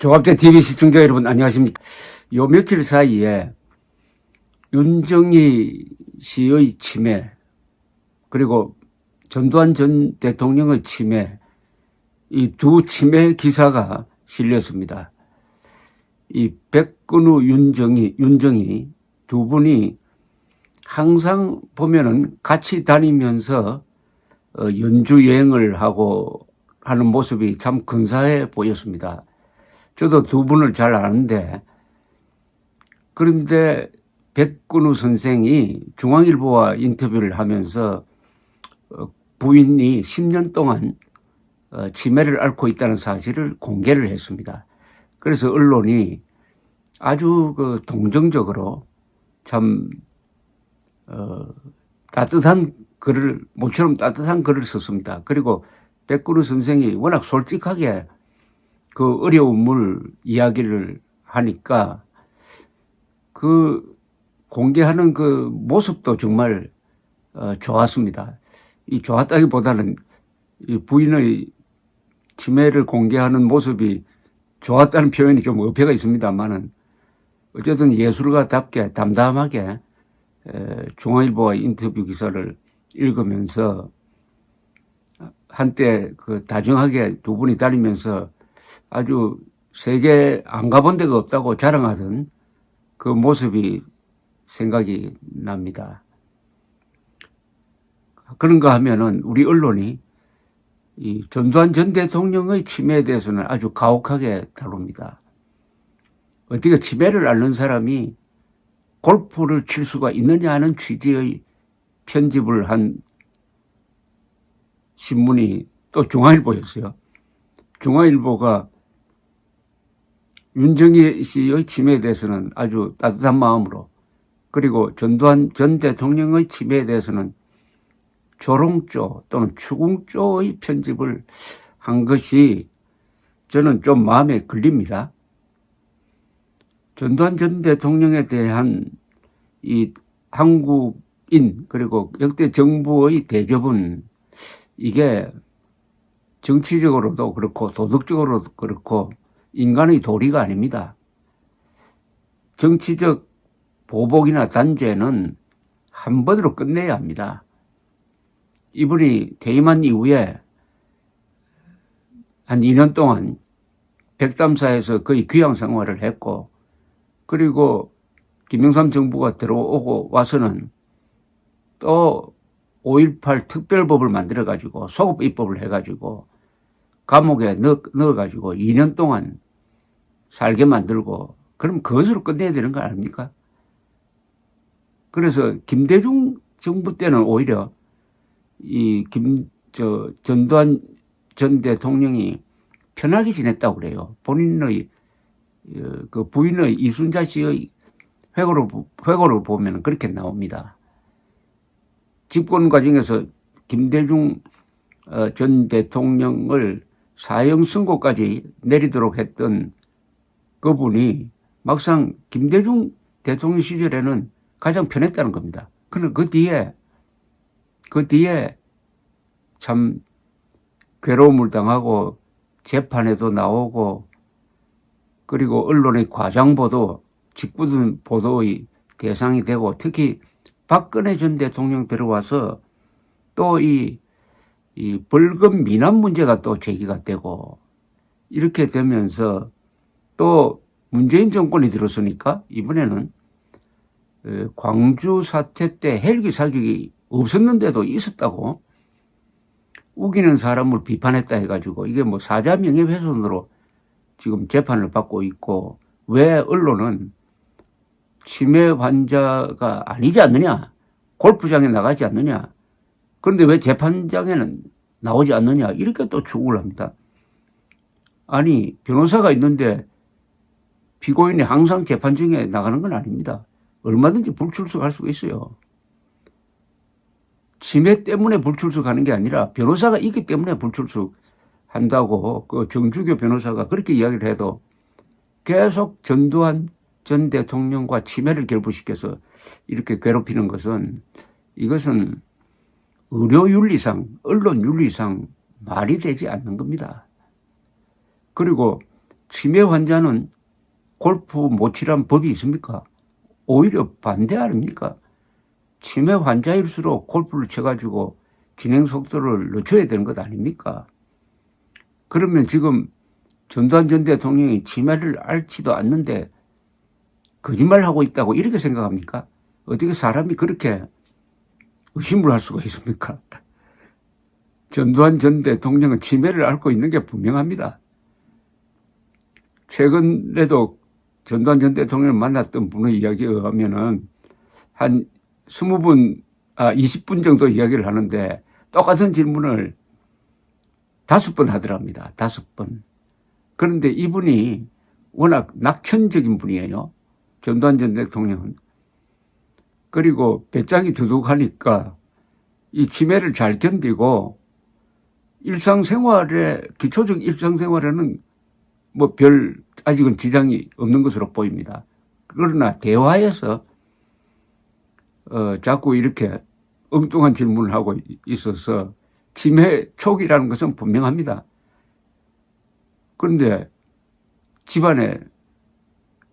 조갑제 TV 시청자 여러분 안녕하십니까. 요 며칠 사이에 윤정희 씨의 치매 그리고 전두환 전 대통령의 치매, 이 두 치매 기사가 실렸습니다. 이 백근우 윤정희 두 분이 항상 보면은 같이 다니면서 연주 여행을 하고 하는 모습이 참 근사해 보였습니다. 저도 두 분을 잘 아는데, 그런데 백근우 선생이 중앙일보와 인터뷰를 하면서 부인이 10년 동안 치매를 앓고 있다는 사실을 공개를 했습니다. 그래서 언론이 아주 동정적으로 참 따뜻한 글을, 모처럼 따뜻한 글을 썼습니다. 그리고 백근우 선생이 워낙 솔직하게 그 어려움을 이야기를 하니까 그 공개하는 그 모습도 정말 좋았습니다. 이 좋았다기보다는 이 부인의 치매를 공개하는 모습이 좋았다는 표현이 좀 어폐가 있습니다만은 어쨌든 예술가답게 담담하게 중앙일보와 인터뷰 기사를 읽으면서 한때 그 다정하게 두 분이 다니면서 아주 세계 안 가본 데가 없다고 자랑하던 그 모습이 생각이 납니다. 그런가 하면은 우리 언론이 이 전두환 전 대통령의 치매에 대해서는 아주 가혹하게 다룹니다. 어떻게 치매를 앓는 사람이 골프를 칠 수가 있느냐 하는 취지의 편집을 한 신문이 또 중앙일보였어요. 중앙일보가 윤정희 씨의 치매에 대해서는 아주 따뜻한 마음으로, 그리고 전두환 전 대통령의 치매에 대해서는 조롱조 또는 추궁조의 편집을 한 것이 저는 좀 마음에 걸립니다. 전두환 전 대통령에 대한 이 한국인 그리고 역대 정부의 대접은 이게 정치적으로도 그렇고 도덕적으로도 그렇고 인간의 도리가 아닙니다. 정치적 보복이나 단죄는 한 번으로 끝내야 합니다. 이분이 퇴임한 이후에 한 2년 동안 백담사에서 거의 귀양 생활을 했고, 그리고 김영삼 정부가 들어오고 와서는 또 5.18 특별법을 만들어가지고 소급 입법을 해가지고 감옥에 넣어가지고 2년 동안 살게 만들고, 그럼 그것으로 끝내야 되는 거 아닙니까? 그래서 김대중 정부 때는 오히려 이 전두환 전 대통령이 편하게 지냈다고 그래요. 본인의 그 부인의 이순자 씨의 회고를 보면 그렇게 나옵니다. 집권 과정에서 김대중 전 대통령을 사형 선고까지 내리도록 했던 그분이 막상 김대중 대통령 시절에는 가장 편했다는 겁니다. 그런데 그 뒤에 참 괴로움을 당하고 재판에도 나오고, 그리고 언론의 과장보도, 직구든 보도의 대상이 되고, 특히 박근혜 전 대통령 들어와서 또 이 벌금 미납 문제가 또 제기가 되고, 이렇게 되면서 또 문재인 정권이 들었으니까 이번에는 광주 사태 때 헬기 사격이 없었는데도 있었다고 우기는 사람을 비판했다 해가지고 이게 뭐 사자 명예훼손으로 지금 재판을 받고 있고, 왜 언론은 치매 환자가 아니지 않느냐, 골프장에 나가지 않느냐, 그런데 왜 재판장에는 나오지 않느냐, 이렇게 또 추궁을 합니다. 아니, 변호사가 있는데 피고인이 항상 재판장에 나가는 건 아닙니다. 얼마든지 불출석할 수가 있어요. 치매 때문에 불출석하는 게 아니라 변호사가 있기 때문에 불출석한다고 그 정주교 변호사가 그렇게 이야기를 해도 계속 전두환 전 대통령과 치매를 결부시켜서 이렇게 괴롭히는 것은, 이것은 의료윤리상, 언론윤리상 말이 되지 않는 겁니다. 그리고 치매 환자는 골프 못 치란 법이 있습니까? 오히려 반대 아닙니까? 치매 환자일수록 골프를 쳐가지고 진행 속도를 늦춰야 되는 것 아닙니까? 그러면 지금 전두환 전 대통령이 치매를 앓지도 않는데 거짓말하고 있다고 이렇게 생각합니까? 어떻게 사람이 그렇게 의심을 할 수가 있습니까? 전두환 전 대통령은 치매를 앓고 있는 게 분명합니다. 최근에도 전두환 전 대통령을 만났던 분의 이야기에 의하면은 한 20분 정도 이야기를 하는데 똑같은 질문을 5번 하더랍니다. 5번. 그런데 이분이 워낙 낙천적인 분이에요. 전두환 전 대통령은. 그리고 배짱이 두둑하니까 이 치매를 잘 견디고 기초적 일상생활에는 뭐 아직은 지장이 없는 것으로 보입니다. 그러나 대화에서 자꾸 이렇게 엉뚱한 질문을 하고 있어서 치매 초기라는 것은 분명합니다. 그런데 집안에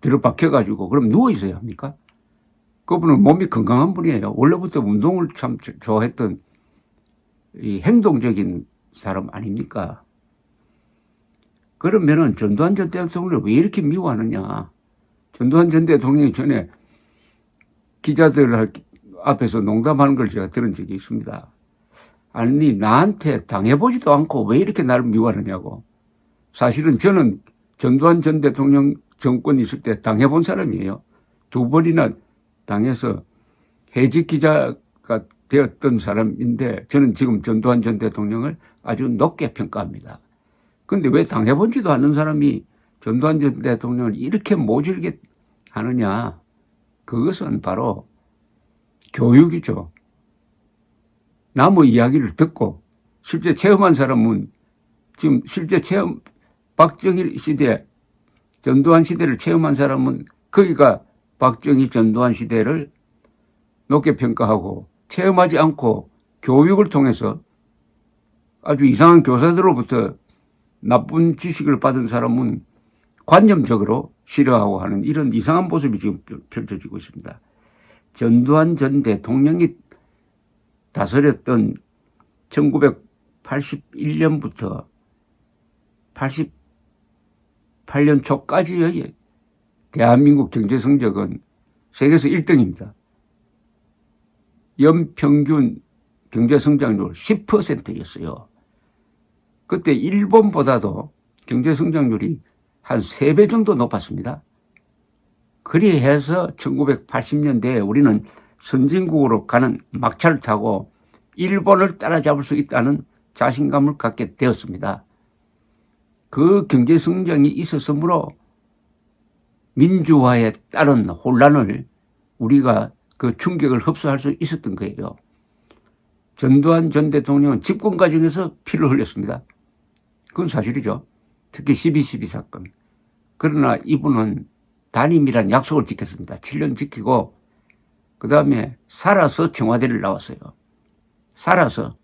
들어박혀가지고 그럼 누워 있어야 합니까? 그분은 몸이 건강한 분이에요. 원래부터 운동을 참 좋아했던 이 행동적인 사람 아닙니까? 그러면은 전두환 전 대통령을 왜 이렇게 미워하느냐? 전두환 전 대통령이 전에 기자들 앞에서 농담하는 걸 제가 들은 적이 있습니다. 아니, 나한테 당해보지도 않고 왜 이렇게 나를 미워하느냐고. 사실은 저는 전두환 전 대통령 정권 있을 때 당해본 사람이에요. 2번이나 당해서 해직 기자가 되었던 사람인데 저는 지금 전두환 전 대통령을 아주 높게 평가합니다. 그런데 왜 당해보지도 않는 사람이 전두환 전 대통령을 이렇게 모질게 하느냐. 그것은 바로 교육이죠. 남의 이야기를 듣고 실제 체험한 사람은 지금 실제 박정희 시대, 전두환 시대를 체험한 사람은 거기가 박정희 전두환 시대를 높게 평가하고 체험하지 않고 교육을 통해서 아주 이상한 교사들로부터 나쁜 지식을 받은 사람은 관념적으로 싫어하고 하는 이런 이상한 모습이 지금 펼쳐지고 있습니다. 전두환 전 대통령이 다스렸던 1981년부터 88년 초까지의 대한민국 경제 성적은 세계에서 1등입니다. 연평균 경제 성장률 10%였어요. 그때 일본보다도 경제 성장률이 한 3배 정도 높았습니다. 그리해서 1980년대에 우리는 선진국으로 가는 막차를 타고 일본을 따라잡을 수 있다는 자신감을 갖게 되었습니다. 그 경제 성장이 있었으므로 민주화에 따른 혼란을 우리가 그 충격을 흡수할 수 있었던 거예요. 전두환 전 대통령은 집권 과정에서 피를 흘렸습니다. 그건 사실이죠. 특히 12.12 사건. 그러나 이분은 단임이란 약속을 지켰습니다. 7년 지키고 그 다음에 살아서 청와대를 나왔어요. 살아서.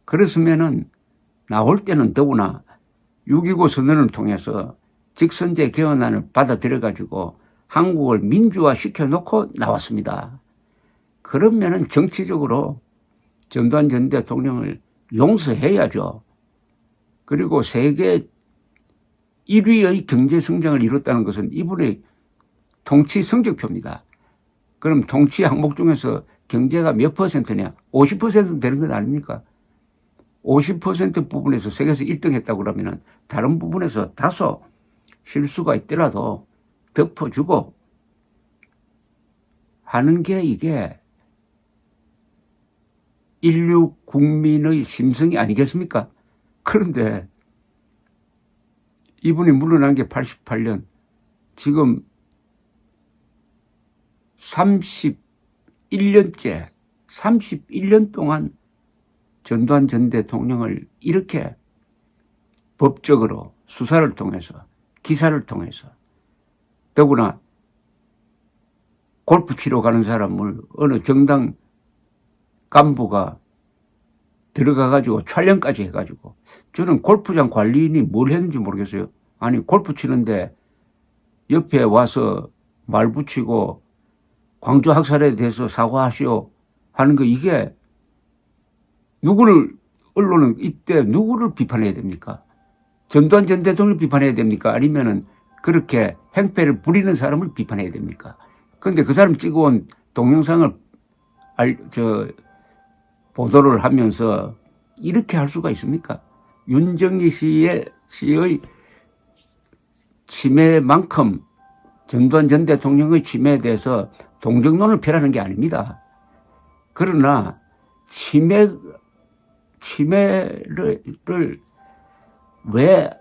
그랬으면은 나올 때는 더구나 6.25 선언을 통해서 직선제 개헌안을 받아들여가지고 한국을 민주화 시켜놓고 나왔습니다. 그러면은 정치적으로 전두환 전 대통령을 용서해야죠. 그리고 세계 1위의 경제 성장을 이뤘다는 것은 이분의 통치 성적표입니다. 그럼 통치 항목 중에서 경제가 몇 %냐? 50% 되는 건 아닙니까? 50% 부분에서 세계에서 1등 했다고 그러면 다른 부분에서 다소 실수가 있더라도 덮어주고 하는 게 이게 인류 국민의 심성이 아니겠습니까? 그런데 이분이 물러난 게 88년, 지금 31년 동안 전두환 전 대통령을 이렇게 법적으로 수사를 통해서 기사를 통해서 더구나 골프 치러 가는 사람을 어느 정당 간부가 들어가가지고 촬영까지 해가지고 저는 골프장 관리인이 뭘 했는지 모르겠어요. 아니, 골프 치는데 옆에 와서 말 붙이고 광주 학살에 대해서 사과하시오 하는 거, 이게 언론은 이때 누구를 비판해야 됩니까? 전두환 전 대통령을 비판해야 됩니까? 아니면은 그렇게 행패를 부리는 사람을 비판해야 됩니까? 그런데 그 사람 찍어온 동영상을 보도를 하면서 이렇게 할 수가 있습니까? 윤정희 씨의 침해만큼 전두환 전 대통령의 침해에 대해서 동정론을 펴라는 게 아닙니다. 그러나 침해를 왜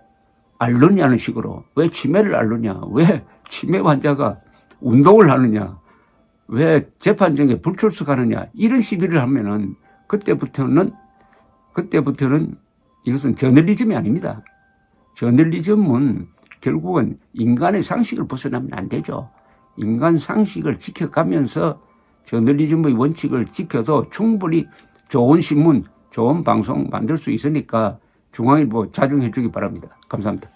앓느냐는 식으로, 왜 침해를 앓느냐, 왜 치매 환자가 운동을 하느냐, 왜 재판정에 불출석하느냐, 이런 시비를 하면은 그때부터는 이것은 저널리즘이 아닙니다. 저널리즘은 결국은 인간의 상식을 벗어나면 안 되죠. 인간 상식을 지켜가면서 저널리즘의 원칙을 지켜도 충분히 좋은 신문, 좋은 방송 만들 수 있으니까 중앙일보 자중해 주기 바랍니다. 감사합니다.